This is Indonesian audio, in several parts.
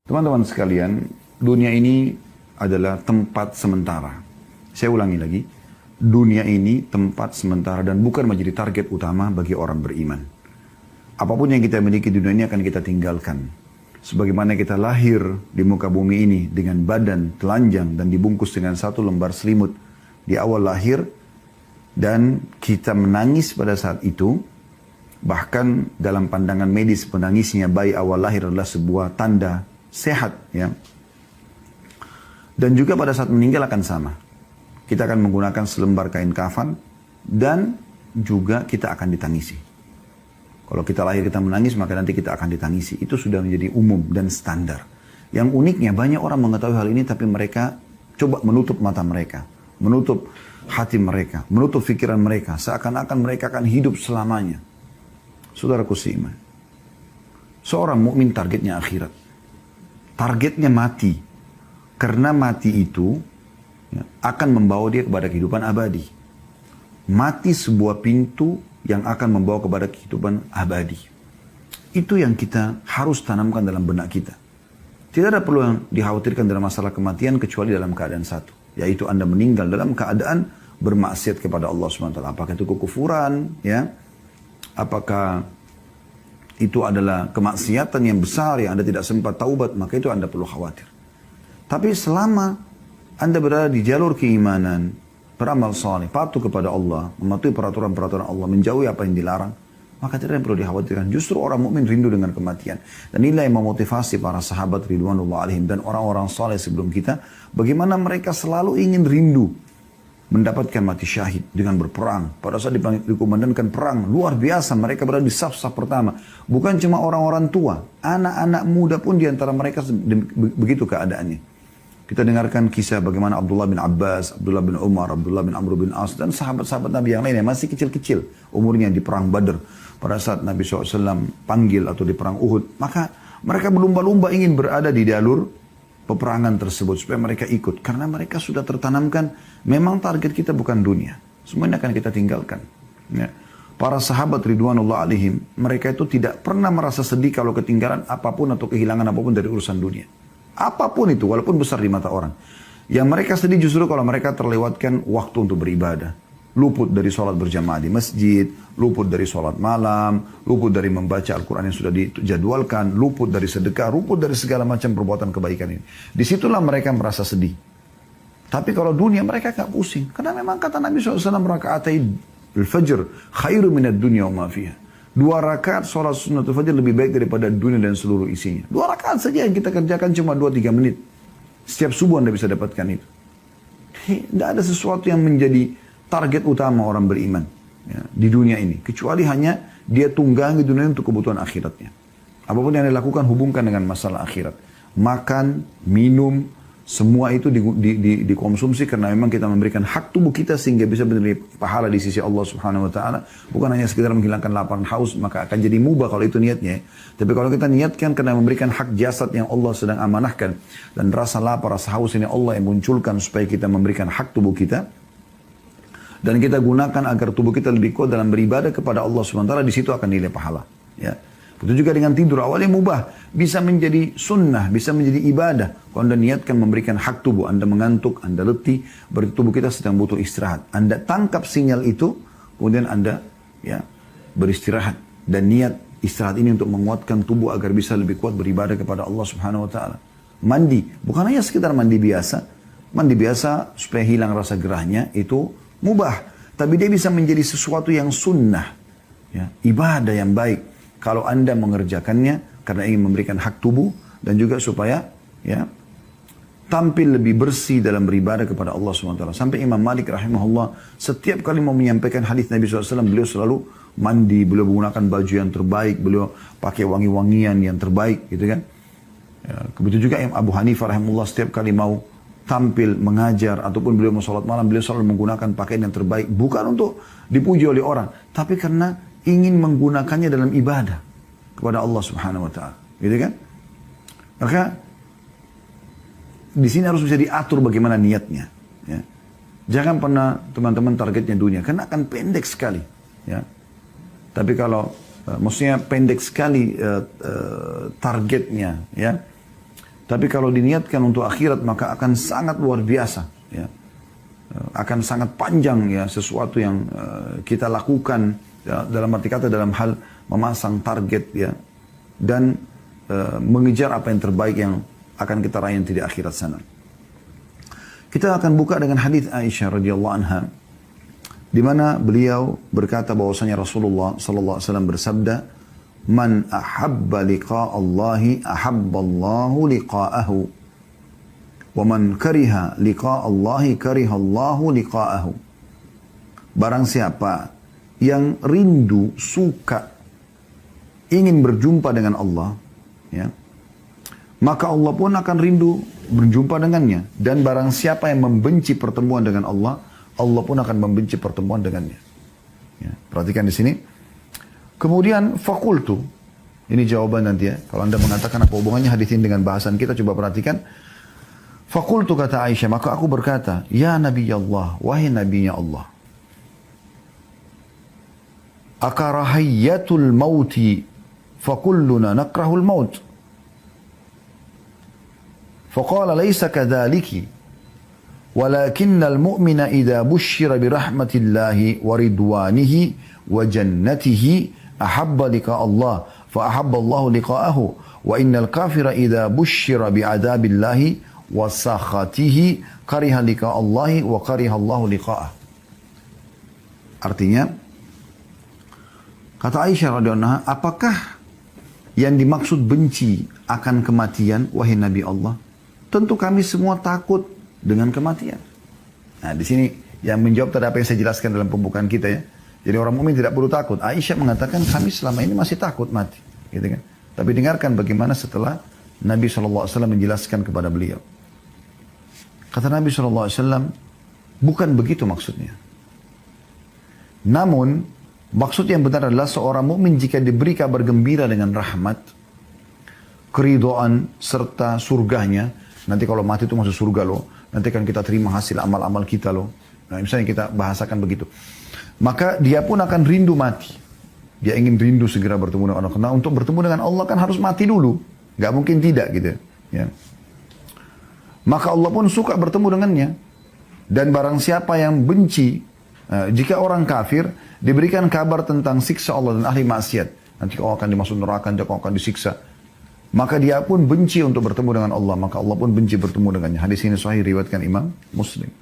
Teman-teman sekalian, dunia ini adalah tempat sementara. Saya ulangi lagi, dunia ini tempat sementara dan bukan menjadi target utama bagi orang beriman. Apapun yang kita miliki di dunia ini akan kita tinggalkan. Sebagaimana kita lahir di muka bumi ini dengan badan telanjang dan dibungkus dengan satu lembar selimut di awal lahir, dan kita menangis pada saat itu. Bahkan dalam pandangan medis, menangisnya bayi awal lahir adalah sebuah tanda sehat, ya. Dan juga pada saat meninggal akan sama. Kita akan menggunakan selembar kain kafan dan juga kita akan ditangisi. Kalau kita lahir kita menangis, maka nanti kita akan ditangisi. Itu sudah menjadi umum dan standar. Yang uniknya banyak orang mengetahui hal ini, tapi mereka coba menutup mata mereka, menutup hati mereka, menutup pikiran mereka, seakan-akan mereka akan hidup selamanya. Saudaraku seiman, seorang mukmin targetnya akhirat, targetnya mati, karena mati itu akan membawa dia kepada kehidupan abadi. Mati sebuah pintu yang akan membawa kepada kehidupan abadi. Itu yang kita harus tanamkan dalam benak kita. Tidak ada perlu yang dikhawatirkan dalam masalah kematian kecuali dalam keadaan satu, yaitu Anda meninggal dalam keadaan bermaksiat kepada Allah SWT. Apakah itu kekufuran, ya? Apakah itu adalah kemaksiatan yang besar yang Anda tidak sempat taubat, maka itu Anda perlu khawatir. Tapi selama Anda berada di jalur keimanan, beramal saleh, patuh kepada Allah, mematuhi peraturan-peraturan Allah, menjauhi apa yang dilarang, maka tidak ada yang perlu dikhawatirkan. Justru orang mukmin rindu dengan kematian. Dan inilah yang memotivasi para sahabat ridwanullah alaihim dan orang-orang saleh sebelum kita, bagaimana mereka selalu ingin rindu mendapatkan mati syahid dengan berperang. Pada saat dikumandangkan perang, luar biasa mereka berada di saf-saf pertama. Bukan cuma orang-orang tua, anak-anak muda pun diantara mereka begitu keadaannya. Kita dengarkan kisah bagaimana Abdullah bin Abbas, Abdullah bin Umar, Abdullah bin Amr bin As, dan sahabat-sahabat Nabi yang lain yang masih kecil-kecil umurnya di perang Badr. Pada saat Nabi SAW panggil atau di perang Uhud, maka mereka berlumba-lumba ingin berada di jalur peperangan tersebut supaya mereka ikut. Karena mereka sudah tertanamkan, memang target kita bukan dunia. Semuanya akan kita tinggalkan. Ya. Para sahabat ridwanullah alaihim, mereka itu tidak pernah merasa sedih kalau ketinggalan apapun atau kehilangan apapun dari urusan dunia. Apapun itu, walaupun besar di mata orang. Yang mereka sedih justru kalau mereka terlewatkan waktu untuk beribadah. Luput dari sholat berjamaah di masjid, luput dari sholat malam, luput dari membaca Al-Quran yang sudah dijadwalkan, luput dari sedekah, luput dari segala macam perbuatan kebaikan ini. Disitulah mereka merasa sedih. Tapi kalau dunia mereka gak pusing. Karena memang kata Nabi SAW, raka'atai al-fajr khairu minad dunya wa ma fiha. 2 rakaat sholat sunnatul fajr lebih baik daripada dunia dan seluruh isinya. 2 rakaat saja yang kita kerjakan cuma 2-3 menit. Setiap subuh Anda bisa dapatkan itu. Tidak ada sesuatu yang menjadi target utama orang beriman, ya, di dunia ini. Kecuali hanya dia tunggangi dunia untuk kebutuhan akhiratnya. Apapun yang dia lakukan hubungkan dengan masalah akhirat. Makan, minum, semua itu dikonsumsi karena memang kita memberikan hak tubuh kita sehingga bisa menerima pahala di sisi Allah Subhanahu wa taala, bukan hanya sekedar menghilangkan lapar haus, maka akan jadi mubah kalau itu niatnya. Tapi kalau kita niatkan karena memberikan hak jasad yang Allah sedang amanahkan, dan rasa lapar, rasa haus ini Allah yang munculkan supaya kita memberikan hak tubuh kita, dan kita gunakan agar tubuh kita lebih kuat dalam beribadah kepada Allah Subhanahu wa taala, di situ akan nilai pahala, ya. Begitu juga dengan tidur, awalnya mubah, bisa menjadi sunnah, bisa menjadi ibadah. Kalau Anda niatkan memberikan hak tubuh, Anda mengantuk, Anda letih, berarti tubuh kita sedang butuh istirahat. Anda tangkap sinyal itu, kemudian Anda, ya, beristirahat. Dan niat istirahat ini untuk menguatkan tubuh agar bisa lebih kuat beribadah kepada Allah Subhanahu wa taala. Mandi, bukan hanya sekedar mandi biasa. Mandi biasa supaya hilang rasa gerahnya, itu mubah. Tapi dia bisa menjadi sesuatu yang sunnah, ya, ibadah yang baik. Kalau Anda mengerjakannya karena ingin memberikan hak tubuh dan juga supaya, ya, tampil lebih bersih dalam beribadah kepada Allah SWT. Sampai Imam Malik rahimahullah setiap kali mau menyampaikan hadis Nabi SAW, beliau selalu mandi, beliau menggunakan baju yang terbaik, beliau pakai wangi-wangian yang terbaik, gitu kan. Ya, begitu juga Abu Hanifah rahimahullah setiap kali mau tampil mengajar ataupun beliau mau sholat malam, beliau selalu menggunakan pakaian yang terbaik, bukan untuk dipuji oleh orang, tapi karena ingin menggunakannya dalam ibadah kepada Allah Subhanahu wa taala, gitu kan? Maka di sini harus bisa diatur bagaimana niatnya, ya. Jangan pernah teman-teman targetnya dunia, karena akan pendek sekali, ya. Tapi kalau maksudnya pendek sekali targetnya, ya. Tapi kalau diniatkan untuk akhirat maka akan sangat luar biasa. Ya. Akan sangat panjang ya sesuatu yang kita lakukan ya, dalam arti kata dalam hal memasang target ya dan mengejar apa yang terbaik yang akan kita raih di akhirat sana. Kita akan buka dengan hadis Aisyah radhiyallahu anha di mana beliau berkata bahwasanya Rasulullah sallallahu alaihi wasallam bersabda, "Man ahabba liqa Allahi ahabballahu liqa'ahu. Wa man kariha liqa Allahi karihallahu liqa'ahu." Barang siapa yang rindu, suka, ingin berjumpa dengan Allah, ya, maka Allah pun akan rindu berjumpa dengannya. Dan barang siapa yang membenci pertemuan dengan Allah, Allah pun akan membenci pertemuan dengannya. Ya, perhatikan di sini. Kemudian fakultu, ini jawaban nanti ya. Kalau anda mengatakan apa hubungannya hadis ini dengan bahasan kita, coba perhatikan. Fakultu kata Aisyah, maka aku berkata, ya Nabi Allah, wahai Nabinya Allah. Akarahayatul mauti, fakulluna nakrahul maut. فقال ليس كذلك ولكن المؤمن إذا بشر برحمة الله ورضوانه وجنته أحب لقاء الله فأحب الله لقاءه وإن الكافر إذا بشر بعذاب الله وسخطه كره لقاء الله وكره الله لقاءه. Artinya kata Aisyah radhiyallahu anha, apakah yang dimaksud benci akan kematian wahai Nabi Allah? Tentu kami semua takut dengan kematian. Nah, di sini yang menjawab tadi apa yang saya jelaskan dalam pembukaan kita ya. Jadi orang mukmin tidak perlu takut. Aisyah mengatakan kami selama ini masih takut mati, gitu kan. Tapi dengarkan bagaimana setelah Nabi SAW menjelaskan kepada beliau. Kata Nabi SAW, bukan begitu maksudnya. Namun maksud yang benar adalah seorang mukmin jika diberi kabar gembira dengan rahmat, keridhaan serta surganya. Nanti kalau mati itu masuk surga loh. Nanti kan kita terima hasil amal-amal kita loh. Nah misalnya kita bahasakan begitu. Maka dia pun akan rindu mati. Dia ingin rindu segera bertemu dengan Allah. Karena untuk bertemu dengan Allah kan harus mati dulu. Gak mungkin tidak gitu. Ya. Maka Allah pun suka bertemu dengannya. Dan barang siapa yang benci. Jika orang kafir diberikan kabar tentang siksa Allah dan ahli maksiat. Nanti kau akan dimasuk neraka, nanti kau akan disiksa. Maka dia pun benci untuk bertemu dengan Allah. Maka Allah pun benci bertemu dengannya. Hadis ini sahih riwayatkan Imam Muslim.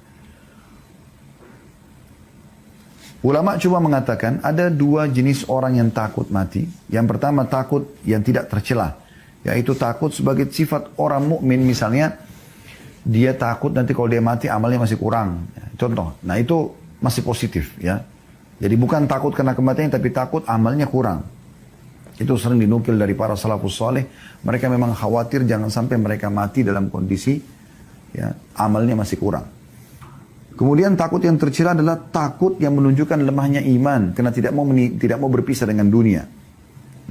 Ulama coba mengatakan ada dua jenis orang yang takut mati. Yang pertama takut yang tidak tercela. Yaitu takut sebagai sifat orang mukmin. Misalnya dia takut nanti kalau dia mati amalnya masih kurang. Contoh. Nah itu masih positif ya. Jadi bukan takut karena kematian tapi takut amalnya kurang. Itu sering dinukil dari para salafus saleh. Mereka memang khawatir jangan sampai mereka mati dalam kondisi ya, amalnya masih kurang. Kemudian takut yang tercela adalah takut yang menunjukkan lemahnya iman. Karena tidak mau berpisah dengan dunia.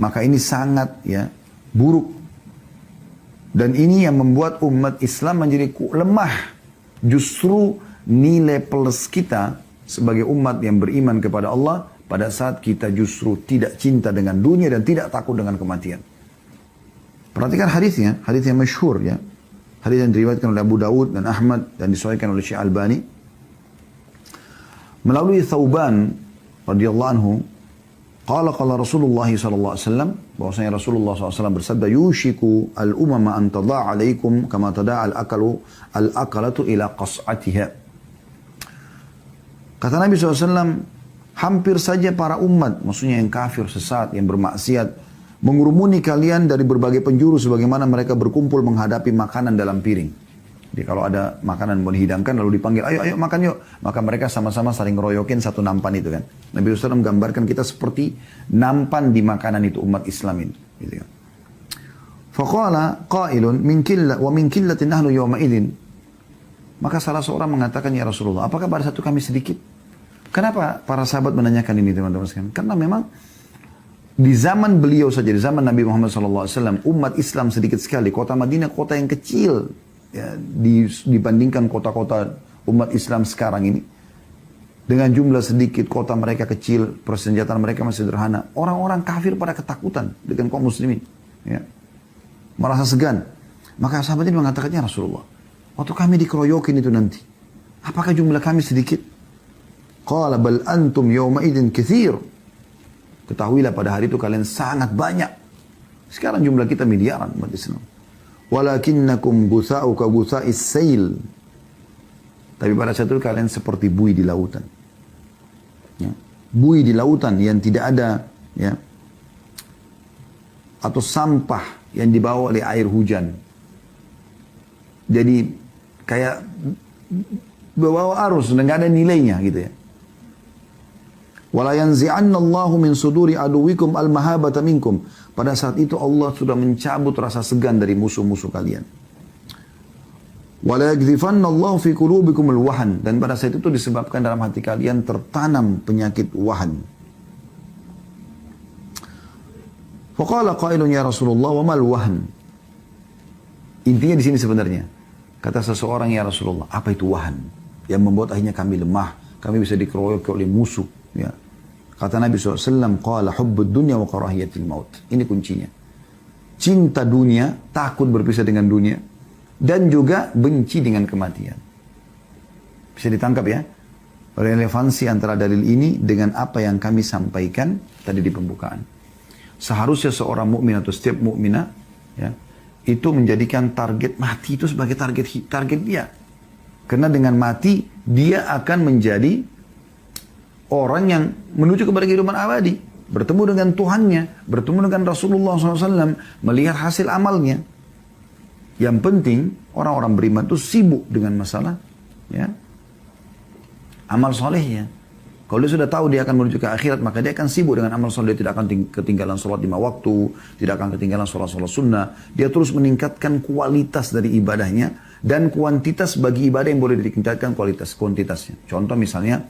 Maka ini sangat ya buruk. Dan ini yang membuat umat Islam menjadi lemah. Justru nilai plus kita sebagai umat yang beriman kepada Allah pada saat kita justru tidak cinta dengan dunia dan tidak takut dengan kematian. Perhatikan hadisnya, hadis yang masyhur ya. Hadis yang diriwayatkan oleh Abu Dawud dan Ahmad dan disahihkan oleh Syekh Albani. Melalui Thauban radhiyallahu anhu, qala Rasulullah sallallahu alaihi wasallam, bahwasanya Rasulullah SAW bersabda, yushiku al-umama an tada'a alaikum kama tada'a al-akalatu ila qas'atiha. Kata Nabi SAW, hampir saja para umat, maksudnya yang kafir, sesat, yang bermaksiat, mengurumuni kalian dari berbagai penjuru sebagaimana mereka berkumpul menghadapi makanan dalam piring. Jadi kalau ada makanan mau dihidangkan lalu dipanggil, ayo makan yuk. Maka mereka sama-sama saling ngeroyokin satu nampan itu kan. Nabi SAW menggambarkan kita seperti nampan di makanan itu umat Islam itu. Gitu kan. Faqala qailun min killatin nahnu yawma idin. Maka salah seorang mengatakan, ya Rasulullah, apakah pada satu kami sedikit? Kenapa para sahabat menanyakan ini teman-teman sekalian? Karena memang di zaman beliau saja, di zaman Nabi Muhammad SAW, umat Islam sedikit sekali. Kota Madinah kota yang kecil ya, dibandingkan kota-kota umat Islam sekarang ini. Dengan jumlah sedikit, kota mereka kecil, persenjataan mereka masih sederhana. Orang-orang kafir pada ketakutan dengan kaum muslimin. Ya. Merasa segan. Maka sahabat ini mengatakannya, Rasulullah, waktu kami dikeroyokin itu nanti, apakah jumlah kami sedikit? Qala bal antum yawma idin katsir. Ketahuilah pada hari itu kalian sangat banyak. Sekarang jumlah kita miliaran umat Islam. Walakinnakum gutha'u ka gutha'is sail. Tapi pada saat itu kalian seperti buih di lautan. Ya. Buih di lautan yang tidak ada, ya, atau sampah yang dibawa oleh air hujan. Jadi kayak bawa arus dan nggak ada nilainya gitu ya. Wala yanzi'anna Allahu min suduri aduwikum al-mahabata minkum. Pada saat itu Allah sudah mencabut rasa segan dari musuh-musuh kalian. Wala yaghzifanna Allahu fi qulubikum al-wahan. Dan pada saat itu disebabkan dalam hati kalian tertanam penyakit wahan. Faqala qailun ya Rasulullah wa mal wahan. Intinya di sini sebenarnya kata seseorang, ya Rasulullah, apa itu wahan yang membuat akhirnya kami lemah, kami bisa dikeroyok oleh musuh, ya. Kata Nabi SAW, qala hubbud dunya wa karahiyatil maut. Ini kuncinya. Cinta dunia, takut berpisah dengan dunia, dan juga benci dengan kematian. Bisa ditangkap ya? Relevansi antara dalil ini dengan apa yang kami sampaikan tadi di pembukaan. Seharusnya seorang mukmin atau setiap mukminah, ya, itu menjadikan target mati itu sebagai target dia. Karena dengan mati, dia akan menjadi orang yang menuju kepada kehidupan abadi. Bertemu dengan Tuhannya, bertemu dengan Rasulullah SAW, melihat hasil amalnya. Yang penting, orang-orang beriman itu sibuk dengan masalah, ya, amal solehnya. Kalau dia sudah tahu dia akan menuju ke akhirat, maka dia akan sibuk dengan amal soleh. Dia tidak akan ketinggalan sholat 5 waktu, tidak akan ketinggalan sholat-sholat sunnah. Dia terus meningkatkan kualitas dari ibadahnya, dan kuantitas bagi ibadah yang boleh ditingkatkan kuantitasnya. Contoh misalnya,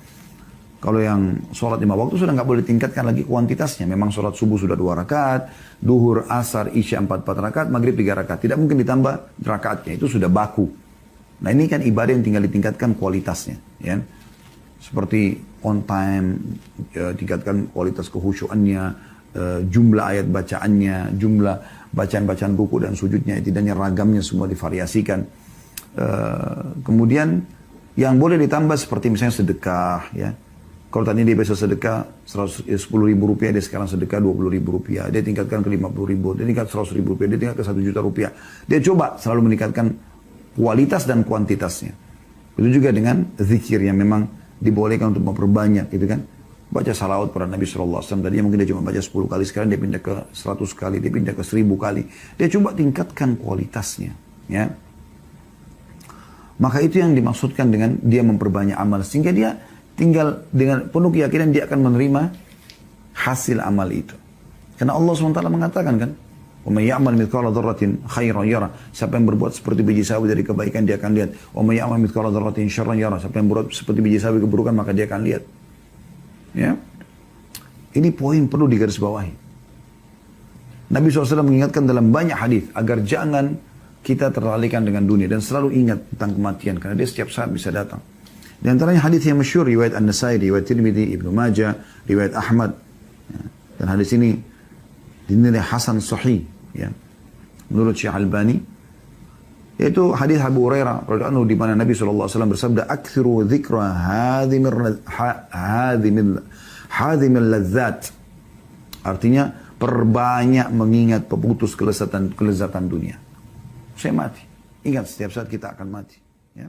kalau yang sholat 5 waktu sudah nggak boleh ditingkatkan lagi kuantitasnya. Memang sholat subuh sudah 2 rakaat, duhur, asar, isya 4 rakaat, maghrib 3 rakaat. Tidak mungkin ditambah rakaatnya, itu sudah baku. Nah ini kan ibadah yang tinggal ditingkatkan kualitasnya. Ya. Seperti on time, tingkatkan kualitas kehusyuannya, jumlah ayat bacaannya, jumlah bacaan-bacaan ruku dan sujudnya, tidaknya ragamnya semua divariasikan. Kemudian yang boleh ditambah seperti misalnya sedekah, ya. Kalau tadi dia biasa sedekah 10.000 rupiah, dia sekarang sedekah 20.000 rupiah. Dia tingkatkan ke 50.000, dia tingkat 100.000 rupiah, dia tingkat ke 1 juta rupiah. Dia coba selalu meningkatkan kualitas dan kuantitasnya. Itu juga dengan zikir yang memang dibolehkan untuk memperbanyak, gitu kan. Baca salawat pada Nabi SAW. Tadinya mungkin dia cuma baca 10 kali, sekarang dia pindah ke 100 kali, dia pindah ke 1000 kali. Dia coba tingkatkan kualitasnya, ya. Maka itu yang dimaksudkan dengan dia memperbanyak amal. Sehingga dia tinggal dengan penuh keyakinan dia akan menerima hasil amal itu. Karena Allah SWT mengatakan kan, وَمَنْ يَعْمَلْ مِثْقَالَ ذَرَّةٍ خَيْرًا يَرَهُ. Siapa yang berbuat seperti biji sawi dari kebaikan dia akan lihat. وَمَنْ يَعْمَلْ مِثْقَالَ ذَرَّةٍ شَرًّا يَرَهُ. Siapa yang berbuat seperti biji sawi keburukan maka dia akan lihat. Ya. Ini poin perlu digarisbawahi. Nabi SAW mengingatkan dalam banyak hadis agar jangan kita teralihkan dengan dunia dan selalu ingat tentang kematian karena dia setiap saat bisa datang. Di antaranya hadis yang masyhur riwayat An-Nasai, riwayat Tirmidzi, Ibnu Majah, riwayat Ahmad. Ya. Dan hadis ini dinilai hasan sahih, ya, menurut Syekh Albani, yaitu hadis Abu Hurairah radhiyallahu anhu di mana Nabi SAW bersabda, "Aktsiru dzikra hadhimil ladzat." Artinya perbanyak mengingat pemutus kelezatan dunia. Saya mati. Ingat setiap saat kita akan mati, ya.